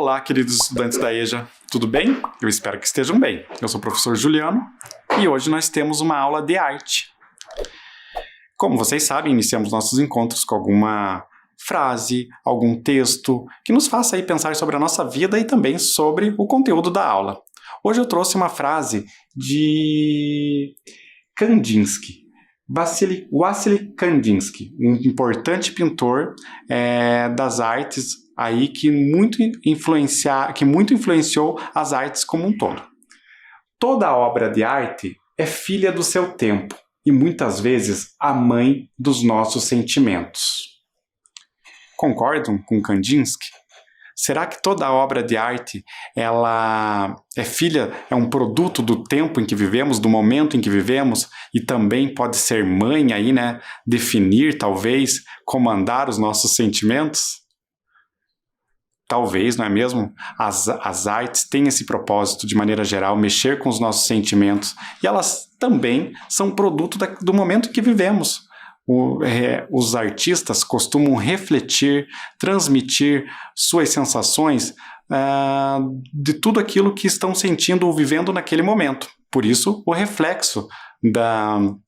Olá, queridos estudantes da EJA, tudo bem? Eu espero que estejam bem. Eu sou o professor Juliano e hoje nós temos uma aula de arte. Como vocês sabem, iniciamos nossos encontros com alguma frase, algum texto que nos faça aí pensar sobre a nossa vida e também sobre o conteúdo da aula. Hoje eu trouxe uma frase de Kandinsky. Wassily Kandinsky, um importante pintor das artes aí que muito influenciou as artes como um todo. Toda obra de arte é filha do seu tempo e muitas vezes a mãe dos nossos sentimentos. Concordam com Kandinsky? Será que toda obra de arte ela é um produto do tempo em que vivemos, do momento em que vivemos, e também pode ser mãe aí, né? Definir, talvez, comandar os nossos sentimentos? Talvez, não é mesmo? As artes têm esse propósito, de maneira geral, mexer com os nossos sentimentos, e elas também são produto do momento em que vivemos. Os artistas costumam refletir, transmitir suas sensações de tudo aquilo que estão sentindo ou vivendo naquele momento. Por isso, o reflexo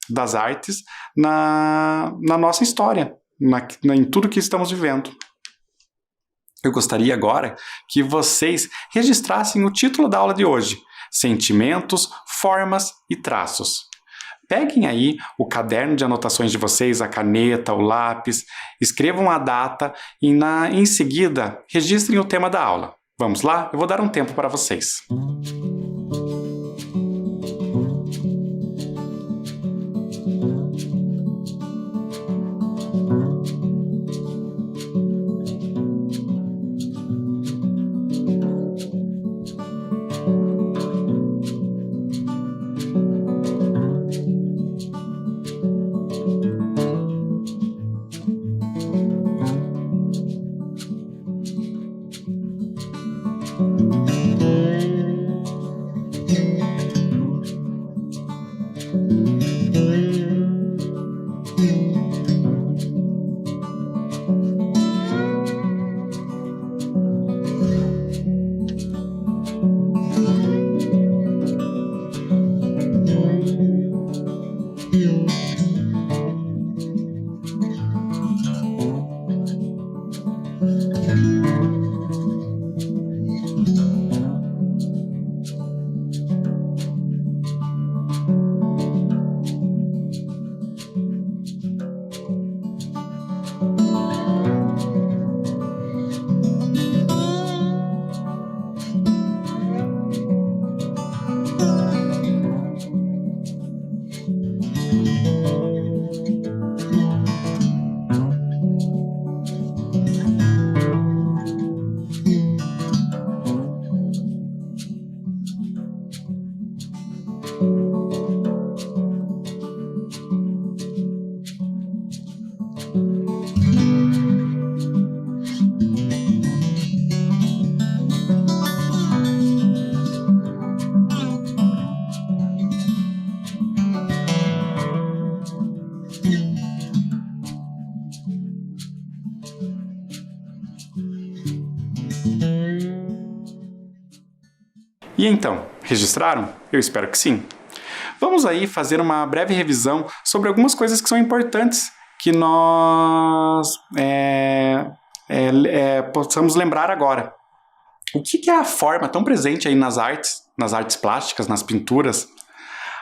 das artes na nossa história, em tudo que estamos vivendo. Eu gostaria agora que vocês registrassem o título da aula de hoje: Sentimentos, Formas e Traços. Peguem aí o caderno de anotações de vocês, a caneta, o lápis, escrevam a data e em seguida registrem o tema da aula. Vamos lá? Eu vou dar um tempo para vocês. E então, registraram? Eu espero que sim. Vamos aí fazer uma breve revisão sobre algumas coisas que são importantes que nós possamos lembrar agora. O que é a forma tão presente aí nas artes plásticas, nas pinturas?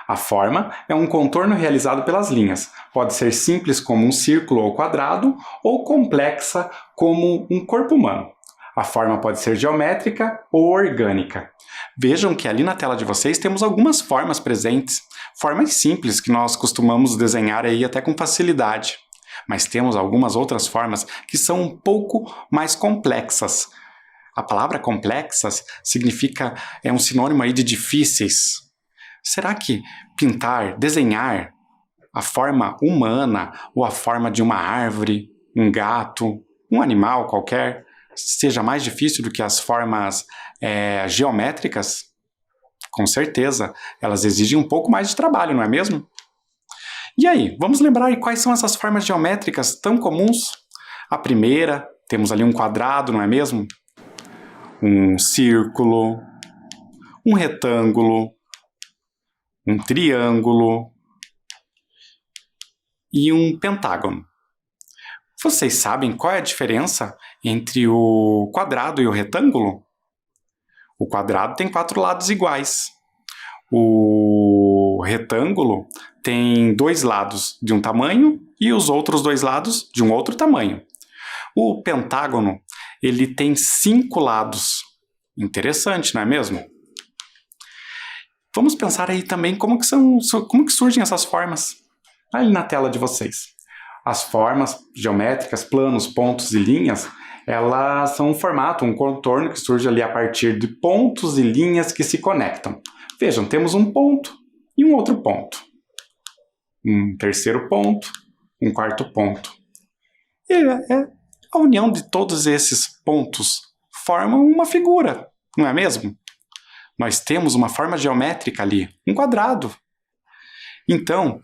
A forma é um contorno realizado pelas linhas. Pode ser simples como um círculo ou quadrado, ou complexa como um corpo humano. A forma pode ser geométrica ou orgânica. Vejam que ali na tela de vocês temos algumas formas presentes. Formas simples que nós costumamos desenhar aí até com facilidade. Mas temos algumas outras formas que são um pouco mais complexas. A palavra complexas é um sinônimo aí de difíceis. Será que pintar, desenhar a forma humana ou a forma de uma árvore, um gato, um animal qualquer, seja mais difícil do que as formas geométricas? Com certeza, elas exigem um pouco mais de trabalho, não é mesmo? E aí, vamos lembrar aí quais são essas formas geométricas tão comuns? A primeira, temos ali um quadrado, não é mesmo? um círculo, um retângulo, um triângulo e um pentágono. Vocês sabem qual é a diferença entre o quadrado e o retângulo? O quadrado tem 4 lados iguais. O retângulo tem 2 lados de um tamanho e os outros 2 lados de um outro tamanho. O pentágono, ele tem 5 lados. Interessante, não é mesmo? Vamos pensar aí também como que surgem essas formas. Ali na tela de vocês. As formas geométricas, planos, pontos e linhas, elas são um formato, um contorno que surge ali a partir de pontos e linhas que se conectam. Vejam, temos um ponto e um outro ponto. Um terceiro ponto, um quarto ponto. E a união de todos esses pontos forma uma figura, não é mesmo? Nós temos uma forma geométrica ali, um quadrado. Então,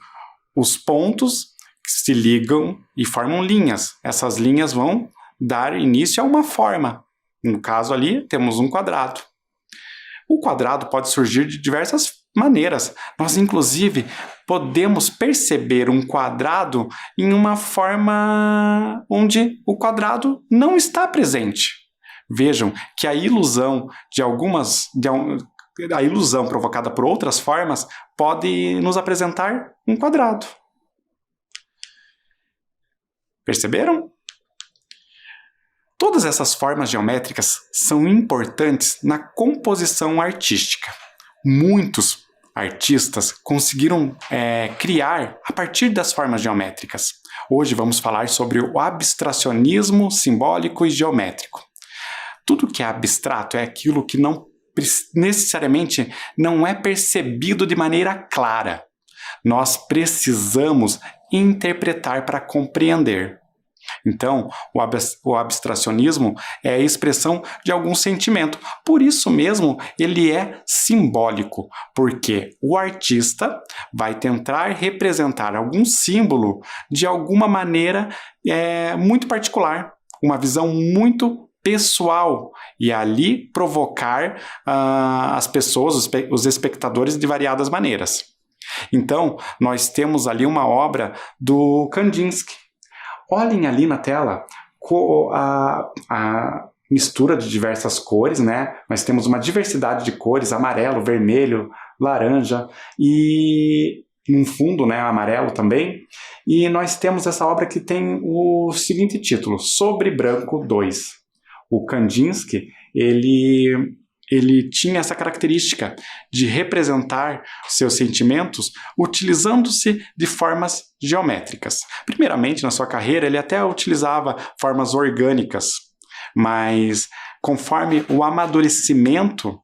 os pontos se ligam e formam linhas. Essas linhas vão dar início a uma forma. No caso ali, temos um quadrado. O quadrado pode surgir de diversas maneiras. Nós, inclusive, podemos perceber um quadrado em uma forma onde o quadrado não está presente. Vejam que a ilusão a ilusão provocada por outras formas pode nos apresentar um quadrado. Perceberam? Todas essas formas geométricas são importantes na composição artística. Muitos artistas conseguiram criar a partir das formas geométricas. Hoje vamos falar sobre o abstracionismo simbólico e geométrico. Tudo que é abstrato é aquilo que não necessariamente não é percebido de maneira clara. Nós precisamos interpretar para compreender. Então, o abstracionismo é a expressão de algum sentimento. Por isso mesmo, ele é simbólico, porque o artista vai tentar representar algum símbolo de alguma maneira muito particular, uma visão muito pessoal, e ali provocar as pessoas, os espectadores, de variadas maneiras. Então, nós temos ali uma obra do Kandinsky. Olhem ali na tela a mistura de diversas cores, né? Nós temos uma diversidade de cores, amarelo, vermelho, laranja e um fundo, né, amarelo também. E nós temos essa obra que tem o seguinte título, Sobre Branco 2. O Kandinsky, ele tinha essa característica de representar seus sentimentos utilizando-se de formas geométricas. Primeiramente, na sua carreira, ele até utilizava formas orgânicas, mas conforme o amadurecimento,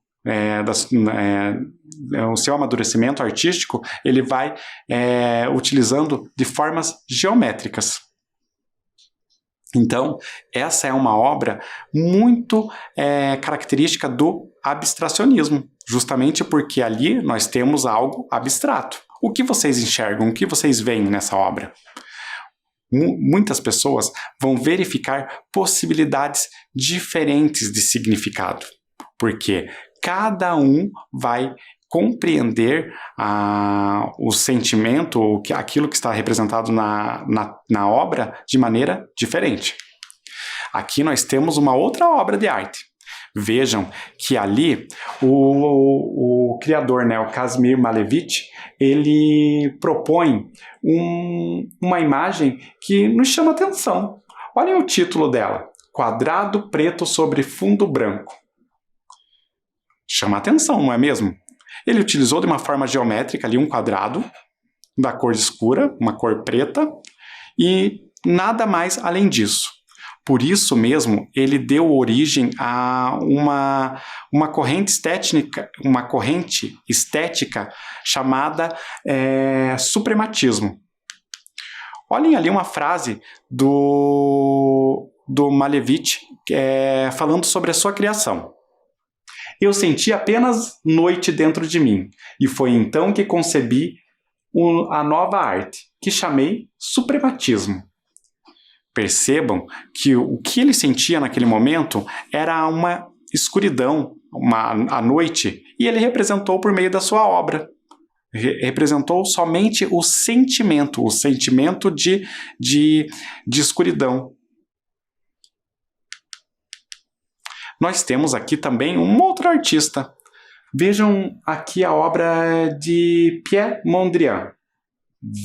o seu amadurecimento artístico, ele vai utilizando de formas geométricas. Então, essa é uma obra muito característica do abstracionismo, justamente porque ali nós temos algo abstrato. O que vocês enxergam, o que vocês veem nessa obra? Muitas pessoas vão verificar possibilidades diferentes de significado, porque cada um vai compreender o sentimento, aquilo que está representado na obra de maneira diferente. Aqui nós temos uma outra obra de arte. Vejam que ali o criador, né, o Kazimir Malevich, ele propõe uma imagem que nos chama atenção. Olhem o título dela, Quadrado Preto sobre Fundo Branco. Chama atenção, não é mesmo? Ele utilizou de uma forma geométrica ali um quadrado da cor escura, uma cor preta, e nada mais além disso. Por isso mesmo, ele deu origem a uma corrente estética chamada suprematismo. Olhem ali uma frase do Malevich falando sobre a sua criação. Eu senti apenas noite dentro de mim, e foi então que concebi a nova arte, que chamei suprematismo. Percebam que o que ele sentia naquele momento era uma escuridão, a noite, e ele representou por meio da sua obra. Representou somente o sentimento de escuridão. Nós temos aqui também um outro artista. Vejam aqui a obra de Pierre Mondrian.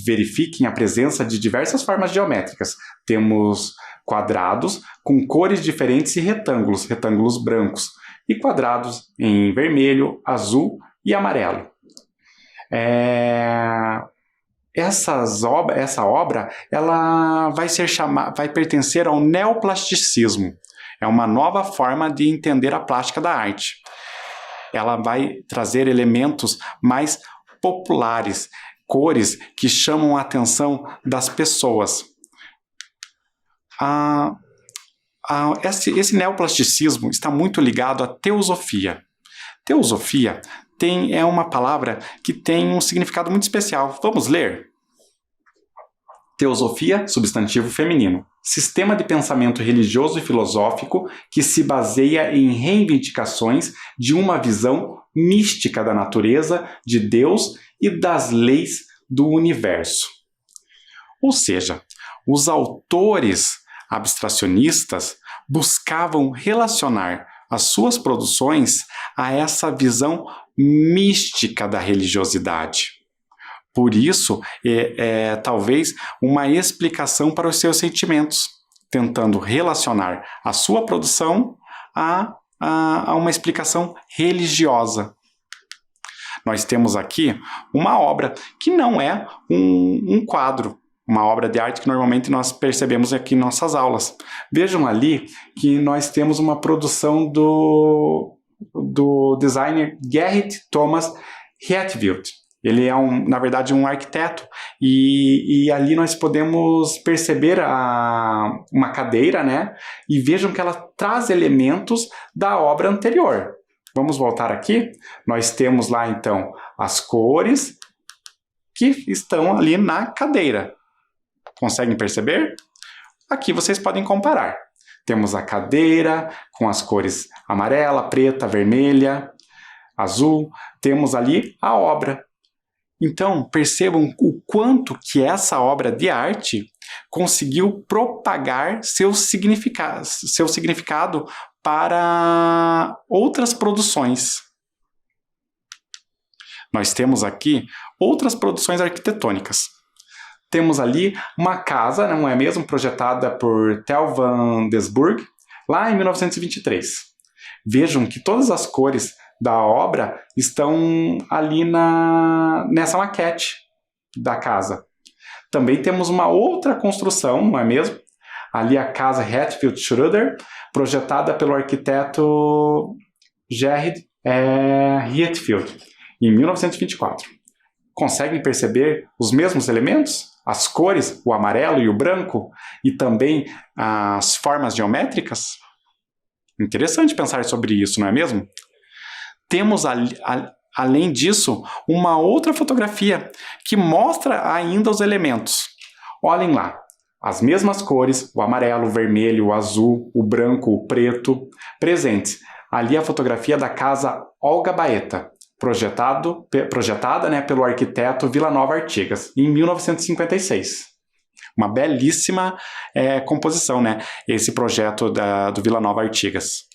Verifiquem a presença de diversas formas geométricas. Temos quadrados com cores diferentes e retângulos brancos, e quadrados em vermelho, azul e amarelo. Essa obra ela vai pertencer ao neoplasticismo. É uma nova forma de entender a plástica da arte. Ela vai trazer elementos mais populares, cores que chamam a atenção das pessoas. Esse neoplasticismo está muito ligado à teosofia. Teosofia é uma palavra que tem um significado muito especial. Vamos ler? Teosofia, substantivo feminino. Sistema de pensamento religioso e filosófico que se baseia em reivindicações de uma visão mística da natureza, de Deus e das leis do universo. Ou seja, os autores abstracionistas buscavam relacionar as suas produções a essa visão mística da religiosidade. Por isso, talvez uma explicação para os seus sentimentos, tentando relacionar a sua produção a uma explicação religiosa. Nós temos aqui uma obra que não é um quadro, uma obra de arte que normalmente nós percebemos aqui em nossas aulas. Vejam ali que nós temos uma produção do designer Gerrit Thomas Hatfield. Ele é, na verdade, um arquiteto, e ali nós podemos perceber uma cadeira, né? E vejam que ela traz elementos da obra anterior. Vamos voltar aqui. Nós temos lá, então, as cores que estão ali na cadeira. Conseguem perceber? Aqui vocês podem comparar. Temos a cadeira com as cores amarela, preta, vermelha, azul. Temos ali a obra. Então, percebam o quanto que essa obra de arte conseguiu propagar seu significado para outras produções. Nós temos aqui outras produções arquitetônicas. Temos ali uma casa, não é mesmo, projetada por Theo van Doesburg, lá em 1923. Vejam que todas as cores da obra estão ali nessa maquete da casa. Também temos uma outra construção, não é mesmo? Ali a casa Hatfield Schroeder, projetada pelo arquiteto Gerrit Hatfield, em 1924. Conseguem perceber os mesmos elementos? As cores, o amarelo e o branco, e também as formas geométricas? Interessante pensar sobre isso, não é mesmo? Temos, além disso, uma outra fotografia que mostra ainda os elementos. Olhem lá, as mesmas cores, o amarelo, o vermelho, o azul, o branco, o preto, presentes. Ali a fotografia da casa Olga Baeta, projetada, né, pelo arquiteto Vila Nova Artigas, em 1956. Uma belíssima composição, né? Esse projeto do Vila Nova Artigas.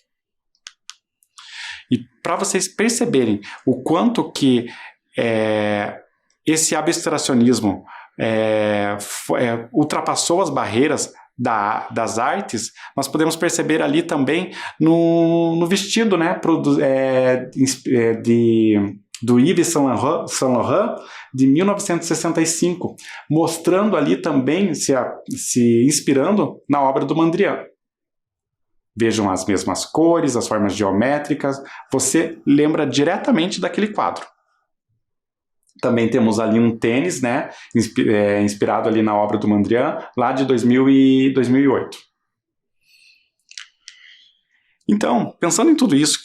E para vocês perceberem o quanto que esse abstracionismo ultrapassou as barreiras das artes, nós podemos perceber ali também no vestido, né, do Yves Saint Laurent, de 1965, mostrando ali também, se inspirando na obra do Mondrian. Vejam as mesmas cores, as formas geométricas, você lembra diretamente daquele quadro. Também temos ali um tênis, né, inspirado ali na obra do Mondrian, lá de 2008. Então, pensando em tudo isso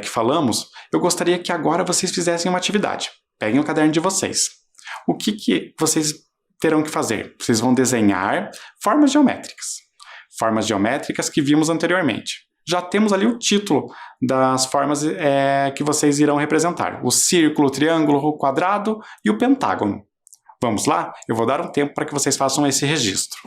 que falamos, eu gostaria que agora vocês fizessem uma atividade. Peguem o caderno de vocês. O que vocês terão que fazer? Vocês vão desenhar formas geométricas. Formas geométricas que vimos anteriormente. já temos ali o título das formas que vocês irão representar. O círculo, o triângulo, o quadrado e o pentágono. Vamos lá? Eu vou dar um tempo para que vocês façam esse registro.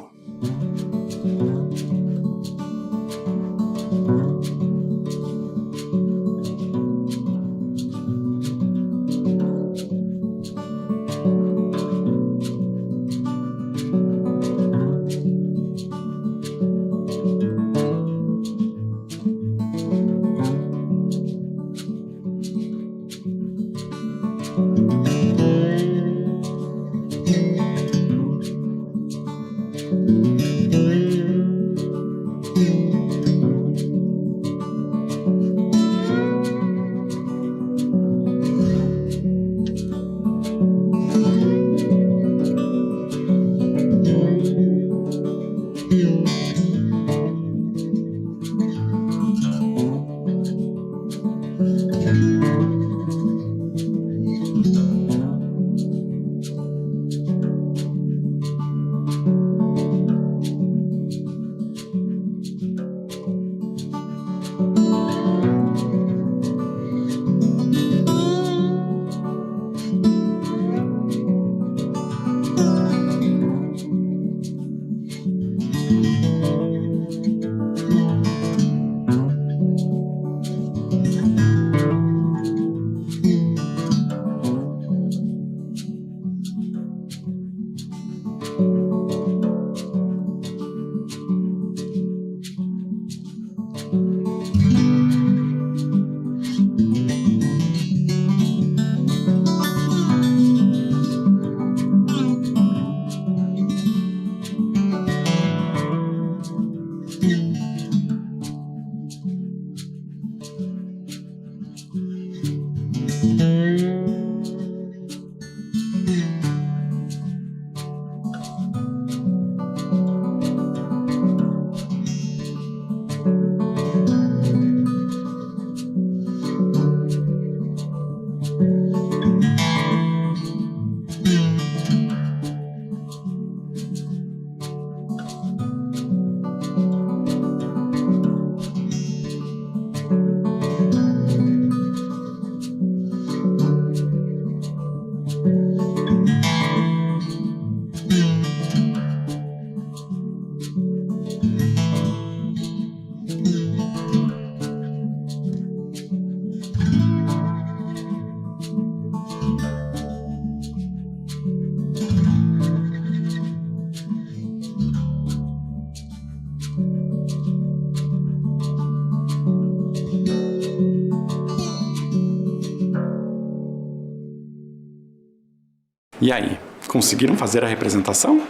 E aí, conseguiram fazer a representação?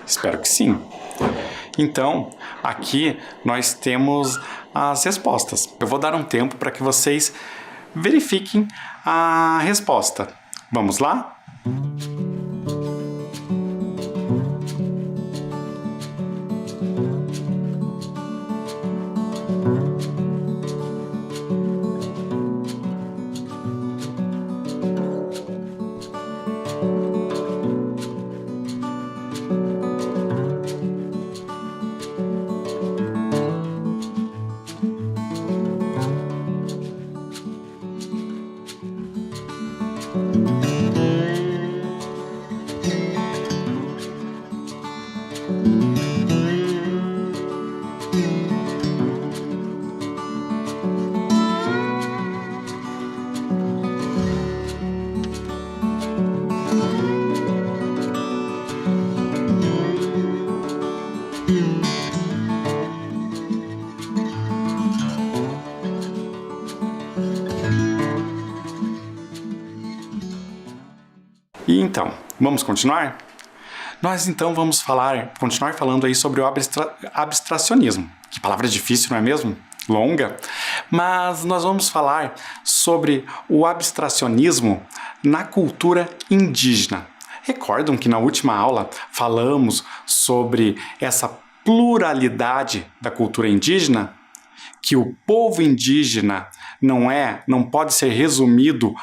Espero que sim. Então, aqui nós temos as respostas. Eu vou dar um tempo para que vocês verifiquem a resposta. Vamos lá? E então, vamos continuar? Nós então vamos continuar falando aí sobre o abstracionismo. Que palavra difícil, não é mesmo? Longa. Mas nós vamos falar sobre o abstracionismo na cultura indígena. Recordam que na última aula falamos sobre essa pluralidade da cultura indígena? Que o povo indígena não pode ser resumido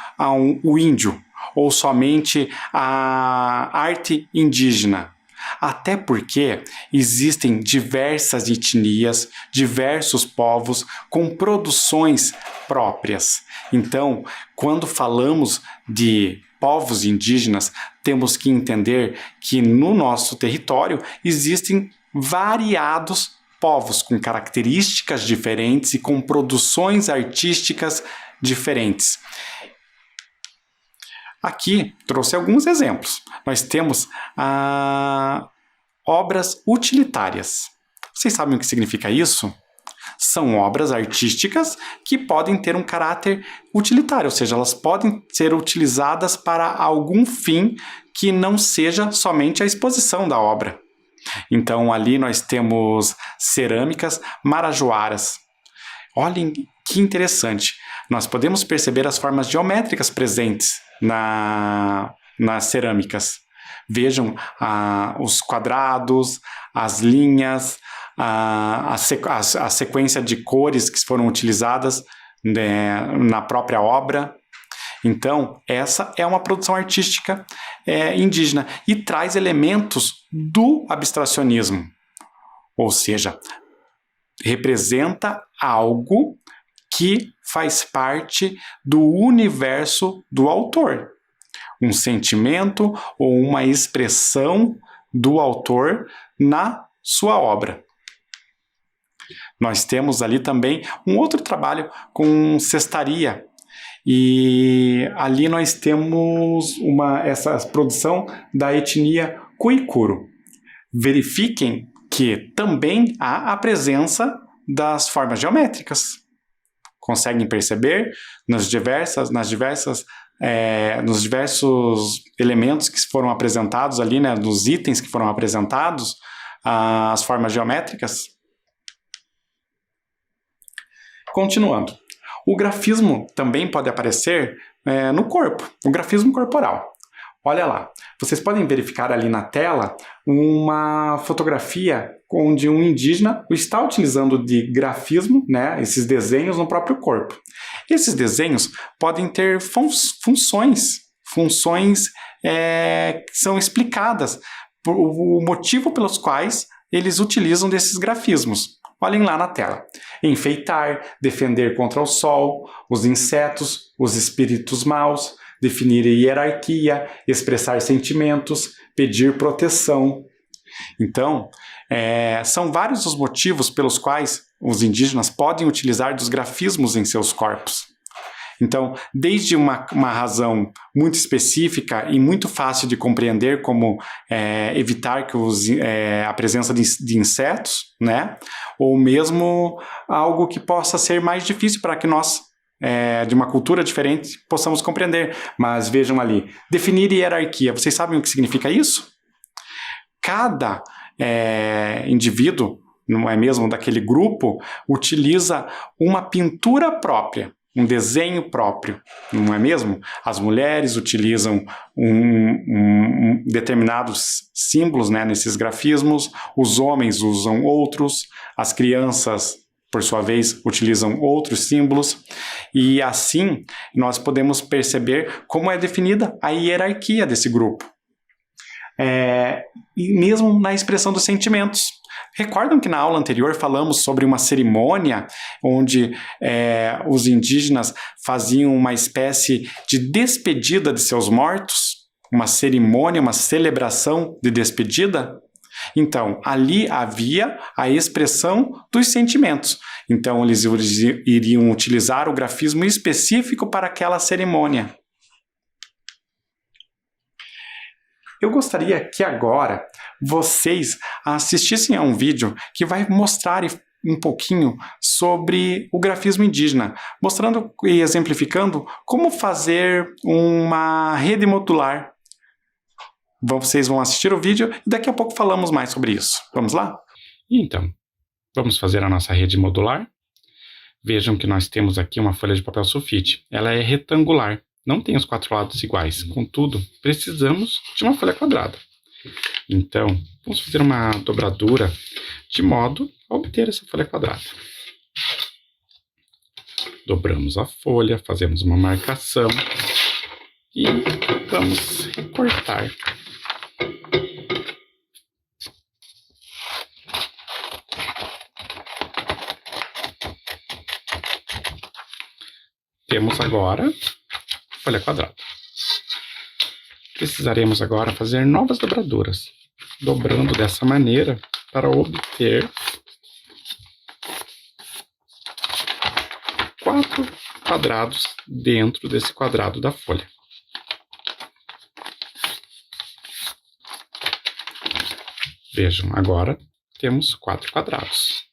o índio, ou somente a arte indígena. Até porque existem diversas etnias, diversos povos com produções próprias. Então, quando falamos de povos indígenas, temos que entender que no nosso território existem variados povos com características diferentes e com produções artísticas diferentes. Aqui trouxe alguns exemplos. Nós temos obras utilitárias. Vocês sabem o que significa isso? São obras artísticas que podem ter um caráter utilitário, ou seja, elas podem ser utilizadas para algum fim que não seja somente a exposição da obra. Então, ali nós temos cerâmicas marajoaras. Olhem que interessante. Nós podemos perceber as formas geométricas presentes nas cerâmicas. Vejam os quadrados, as linhas, a sequência de cores que foram utilizadas na própria obra. Então, essa é uma produção artística indígena e traz elementos do abstracionismo, ou seja, representa algo que faz parte do universo do autor, um sentimento ou uma expressão do autor na sua obra. Nós temos ali também um outro trabalho com cestaria, e ali nós temos essa produção da etnia Cuicuro. Verifiquem que também há a presença das formas geométricas. Conseguem perceber nos diversos elementos que foram apresentados ali, né, nos itens que foram apresentados, as formas geométricas? Continuando. O grafismo também pode aparecer no corpo, o grafismo corporal. Olha lá, vocês podem verificar ali na tela uma fotografia onde um indígena está utilizando de grafismo, né, esses desenhos no próprio corpo. Esses desenhos podem ter funções que são explicadas, o motivo pelos quais eles utilizam desses grafismos. Olhem lá na tela. Enfeitar, defender contra o sol, os insetos, os espíritos maus, definir hierarquia, expressar sentimentos, pedir proteção. Então, são vários os motivos pelos quais os indígenas podem utilizar dos grafismos em seus corpos. Então, desde uma razão muito específica e muito fácil de compreender, como evitar que a presença de insetos, né? Ou mesmo algo que possa ser mais difícil para que nós, de uma cultura diferente, possamos compreender. Mas vejam ali, definir hierarquia. Vocês sabem o que significa isso? Cada indivíduo, não é mesmo, daquele grupo, utiliza uma pintura própria, um desenho próprio, não é mesmo? As mulheres utilizam determinados símbolos, né, nesses grafismos, os homens usam outros, as crianças, por sua vez, utilizam outros símbolos, e assim nós podemos perceber como é definida a hierarquia desse grupo. E mesmo na expressão dos sentimentos. Recordam que na aula anterior falamos sobre uma cerimônia onde os indígenas faziam uma espécie de despedida de seus mortos? Uma cerimônia, uma celebração de despedida? Então, ali havia a expressão dos sentimentos. Então, eles iriam utilizar o grafismo específico para aquela cerimônia. Eu gostaria que agora vocês assistissem a um vídeo que vai mostrar um pouquinho sobre o grafismo indígena, mostrando e exemplificando como fazer uma rede modular. Vocês vão assistir o vídeo e daqui a pouco falamos mais sobre isso. Vamos lá? Então, vamos fazer a nossa rede modular. Vejam que nós temos aqui uma folha de papel sulfite. Ela é retangular. Não tem os 4 lados iguais, contudo, precisamos de uma folha quadrada. Então, vamos fazer uma dobradura de modo a obter essa folha quadrada. Dobramos a folha, fazemos uma marcação e vamos recortar Temos agora folha quadrada. Precisaremos agora fazer novas dobraduras, dobrando dessa maneira para obter 4 quadrados dentro desse quadrado da folha. Vejam, agora temos 4 quadrados.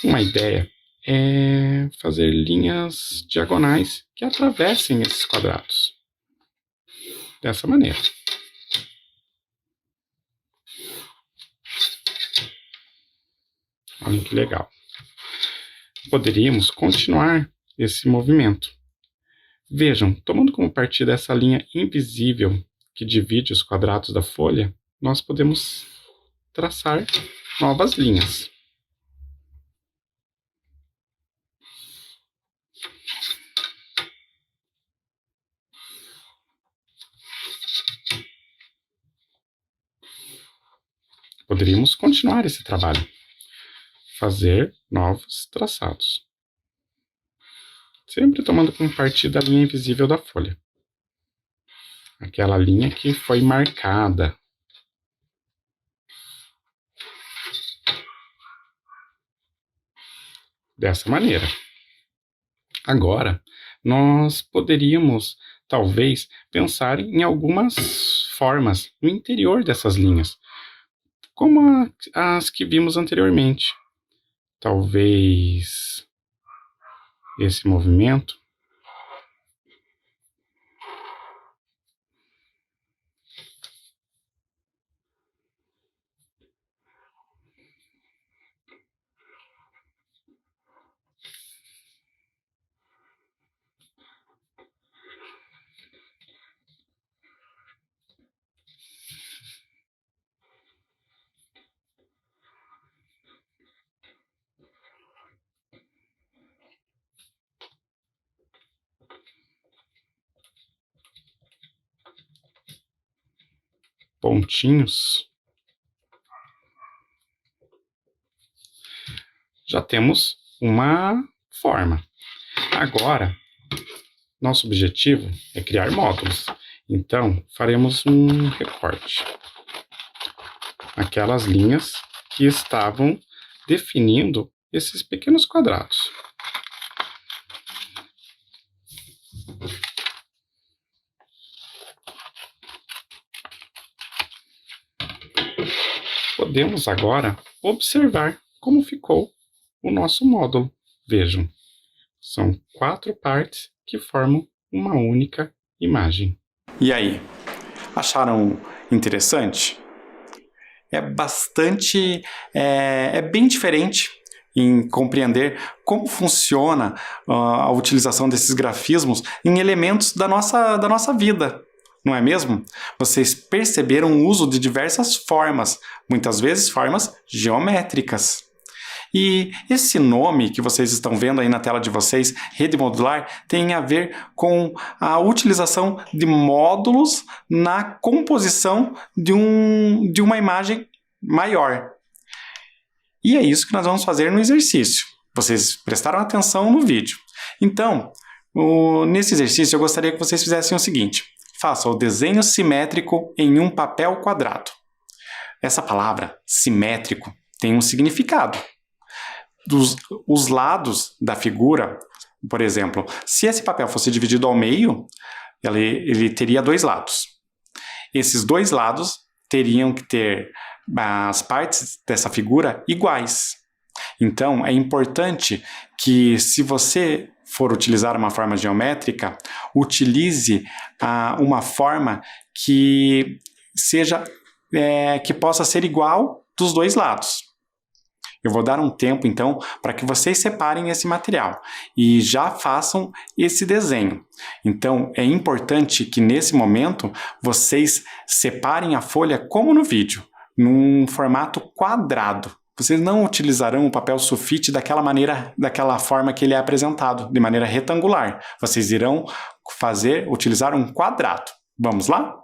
Uma ideia é fazer linhas diagonais que atravessem esses quadrados. Dessa maneira. Olha que legal. Poderíamos continuar esse movimento. Vejam, tomando como partida essa linha invisível que divide os quadrados da folha, nós podemos traçar novas linhas. Poderíamos continuar esse trabalho, fazer novos traçados, sempre tomando como partida a linha invisível da folha, aquela linha que foi marcada. Dessa maneira. Agora, nós poderíamos, talvez, pensar em algumas formas no interior dessas linhas, como as que vimos anteriormente. Talvez esse movimento pontinhos. Já temos uma forma. Agora, nosso objetivo é criar módulos. Então, faremos um recorte. Aquelas linhas que estavam definindo esses pequenos quadrados. Podemos agora observar como ficou o nosso módulo. Vejam, são 4 partes que formam uma única imagem. E aí, acharam interessante? É bem diferente em compreender como funciona a utilização desses grafismos em elementos da nossa vida. Não é mesmo? Vocês perceberam o uso de diversas formas, muitas vezes formas geométricas. E esse nome que vocês estão vendo aí na tela de vocês, rede modular, tem a ver com a utilização de módulos na composição de uma imagem maior. E é isso que nós vamos fazer no exercício. Vocês prestaram atenção no vídeo. Então, nesse exercício eu gostaria que vocês fizessem o seguinte. Faça o desenho simétrico em um papel quadrado. Essa palavra, simétrico, tem um significado. Os lados da figura, por exemplo, se esse papel fosse dividido ao meio, ele teria 2 lados. Esses 2 lados teriam que ter as partes dessa figura iguais. Então, é importante que, se você for utilizar uma forma geométrica, utilize uma forma que possa ser igual dos 2 lados. Eu vou dar um tempo, então, para que vocês separem esse material e já façam esse desenho. Então, é importante que, nesse momento, vocês separem a folha como no vídeo, num formato quadrado. Vocês não utilizarão o papel sulfite daquela forma que ele é apresentado, de maneira retangular. Vocês irão utilizar um quadrado. Vamos lá?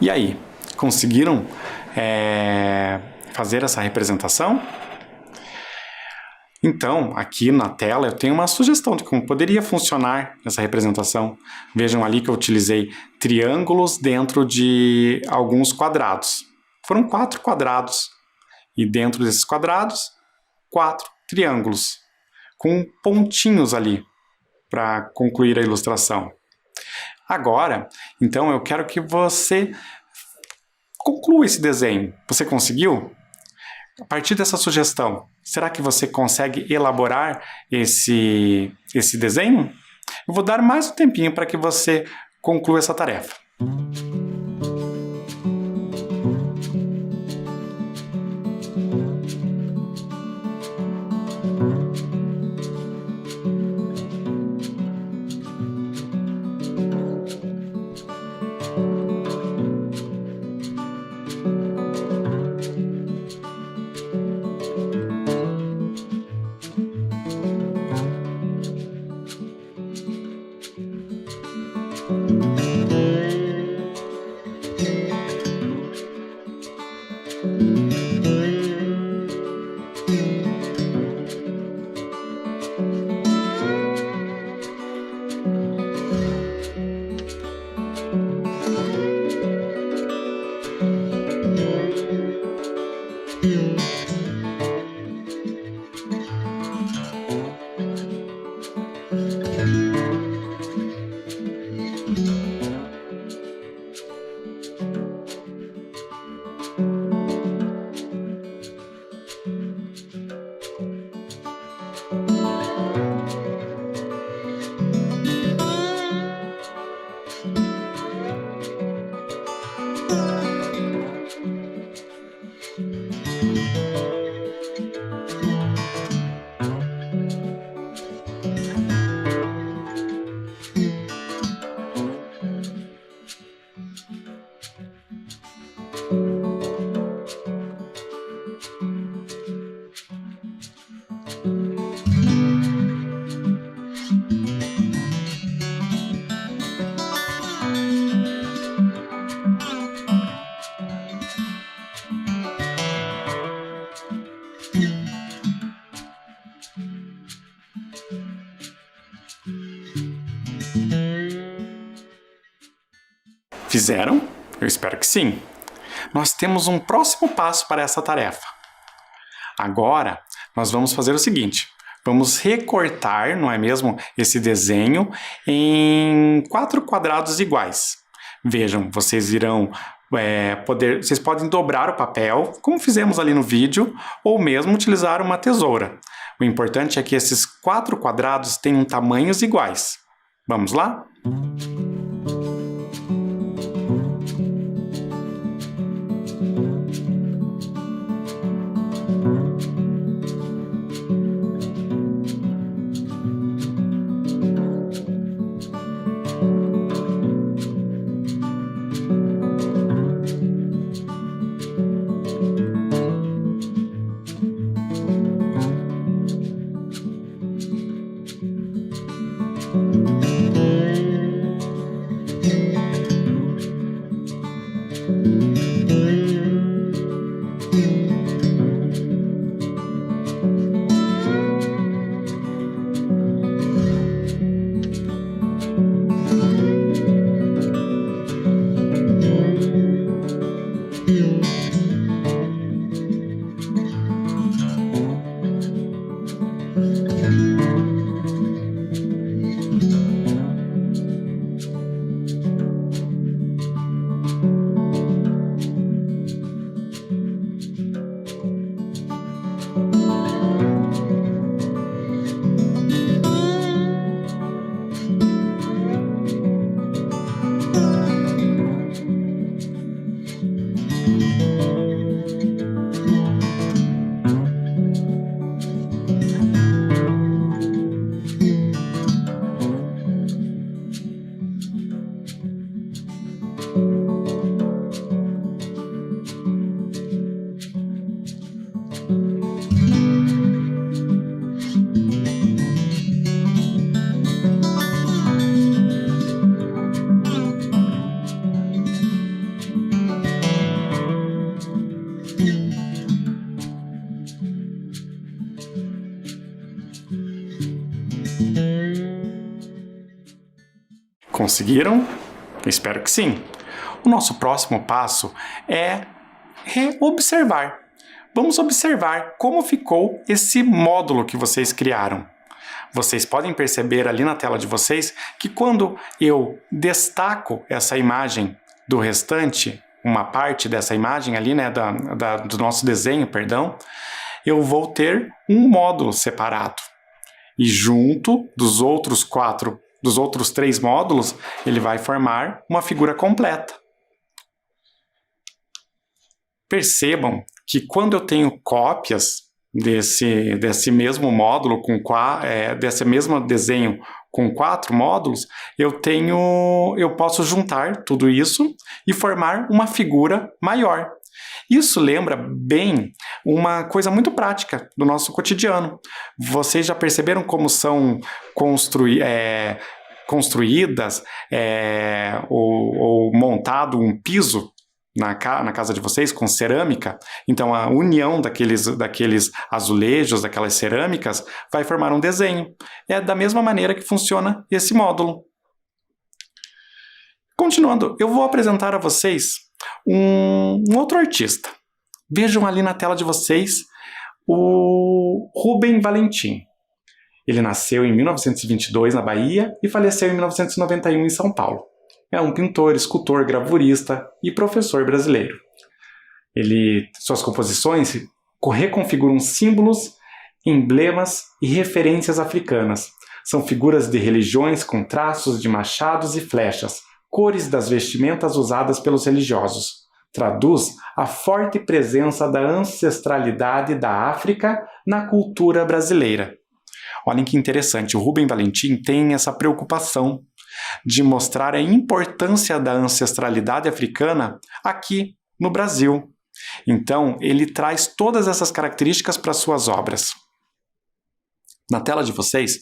E aí, conseguiram fazer essa representação? Então, aqui na tela eu tenho uma sugestão de como poderia funcionar essa representação. Vejam ali que eu utilizei triângulos dentro de alguns quadrados. Foram 4 quadrados. E dentro desses quadrados, 4 triângulos, com pontinhos ali para concluir a ilustração. Agora, então, eu quero que você conclua esse desenho. Você conseguiu? A partir dessa sugestão, será que você consegue elaborar esse desenho? Eu vou dar mais um tempinho para que você conclua essa tarefa. Fizeram? Eu espero que sim. Nós temos um próximo passo para essa tarefa. Agora, nós vamos fazer o seguinte. Vamos recortar, não é mesmo, esse desenho em 4 quadrados iguais. Vejam, vocês irão vocês podem dobrar o papel, como fizemos ali no vídeo, ou mesmo utilizar uma tesoura. O importante é que esses 4 quadrados tenham tamanhos iguais. Vamos lá? Conseguiram? Espero que sim. O nosso próximo passo é observar. Vamos observar como ficou esse módulo que vocês criaram. Vocês podem perceber ali na tela de vocês que quando eu destaco essa imagem do restante, uma parte dessa imagem ali, né, do nosso desenho, perdão, eu vou ter um módulo separado. E junto dos outros 3 módulos, ele vai formar uma figura completa. Percebam que quando eu tenho cópias desse mesmo módulo, desse mesmo desenho com 4 módulos, eu posso juntar tudo isso e formar uma figura maior. Isso lembra bem uma coisa muito prática do nosso cotidiano. Vocês já perceberam como são construídas ou montado um piso na casa de vocês com cerâmica? Então a união daqueles azulejos, daquelas cerâmicas, vai formar um desenho. É da mesma maneira que funciona esse módulo. Continuando, eu vou apresentar a vocês um outro artista. Vejam ali na tela de vocês o Rubem Valentim. Ele nasceu em 1922 na Bahia e faleceu em 1991 em São Paulo. É um pintor, escultor, gravurista e professor brasileiro. Suas composições reconfiguram símbolos, emblemas e referências africanas. São figuras de religiões com traços de machados e flechas, cores das vestimentas usadas pelos religiosos. Traduz a forte presença da ancestralidade da África na cultura brasileira. Olhem que interessante, o Rubem Valentim tem essa preocupação de mostrar a importância da ancestralidade africana aqui no Brasil. Então, ele traz todas essas características para suas obras. Na tela de vocês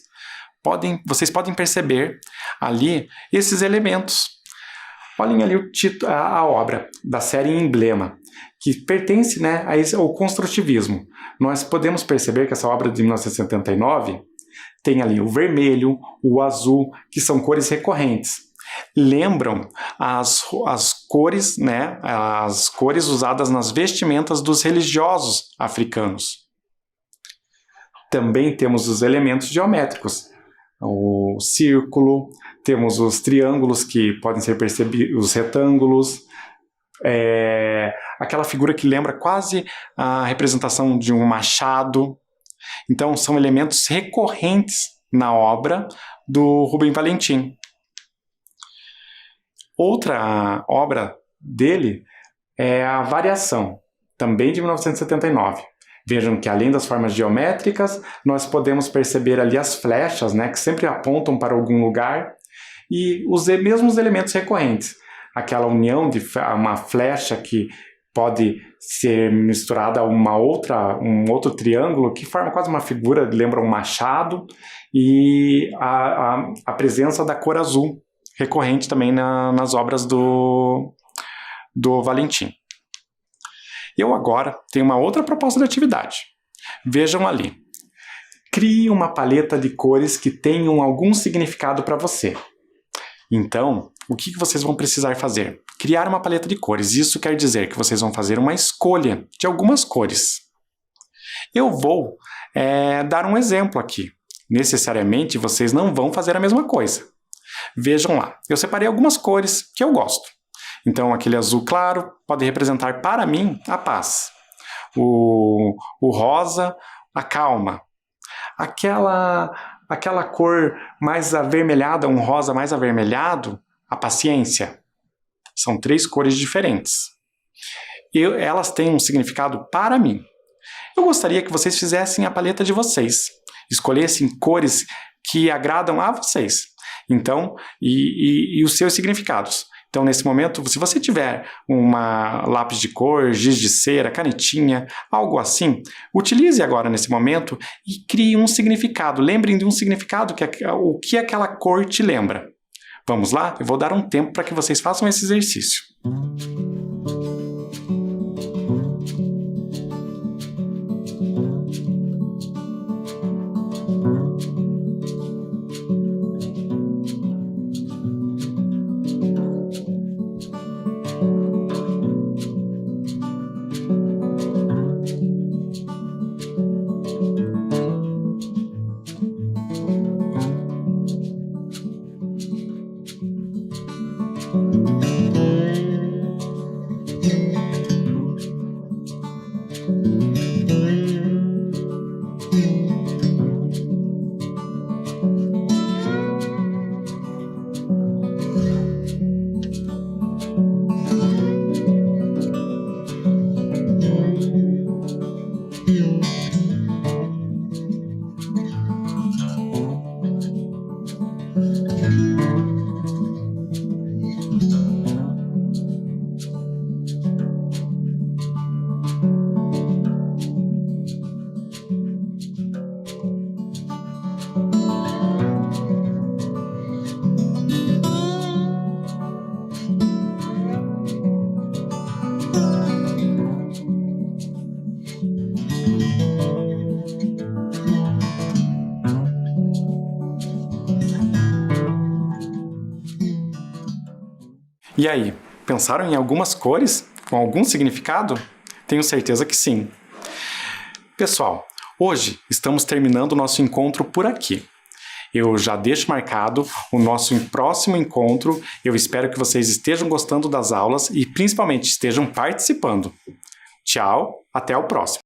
podem perceber ali esses elementos. Olhem ali a obra da série Emblema, que pertence, né, ao construtivismo. Nós podemos perceber que essa obra de 1979 tem ali o vermelho, o azul, que são cores recorrentes. Lembram as cores, né, as cores usadas nas vestimentas dos religiosos africanos. Também temos os elementos geométricos, o círculo, temos os triângulos que podem ser percebidos, os retângulos, aquela figura que lembra quase a representação de um machado. Então, são elementos recorrentes na obra do Rubem Valentim. Outra obra dele é a Variação, também de 1979. Vejam que além das formas geométricas, nós podemos perceber ali as flechas, né, que sempre apontam para algum lugar, e os mesmos elementos recorrentes. Aquela união de uma flecha que pode ser misturada a um outro triângulo que forma quase uma figura, lembra um machado, e a presença da cor azul, recorrente também nas obras do Valentim. Eu agora tenho uma outra proposta de atividade. Vejam ali. Crie uma paleta de cores que tenham algum significado para você. Então, o que vocês vão precisar fazer? Criar uma paleta de cores. Isso quer dizer que vocês vão fazer uma escolha de algumas cores. Eu vou dar um exemplo aqui. Necessariamente, vocês não vão fazer a mesma coisa. Vejam lá. Eu separei algumas cores que eu gosto. Então, aquele azul claro pode representar para mim a paz. O rosa, a calma. Aquela cor mais avermelhada, um rosa mais avermelhado, a paciência. São 3 cores diferentes. Elas têm um significado para mim. Eu gostaria que vocês fizessem a paleta de vocês. Escolhessem cores que agradam a vocês. Então, e os seus significados. Então, nesse momento, se você tiver uma lápis de cor, giz de cera, canetinha, algo assim, utilize agora nesse momento e crie um significado. Lembrem de um significado, o que aquela cor te lembra. Vamos lá? Eu vou dar um tempo para que vocês façam esse exercício. E aí, pensaram em algumas cores com algum significado? Tenho certeza que sim. Pessoal, hoje estamos terminando o nosso encontro por aqui. Eu já deixo marcado o nosso próximo encontro. Eu espero que vocês estejam gostando das aulas e principalmente estejam participando. Tchau, até o próximo.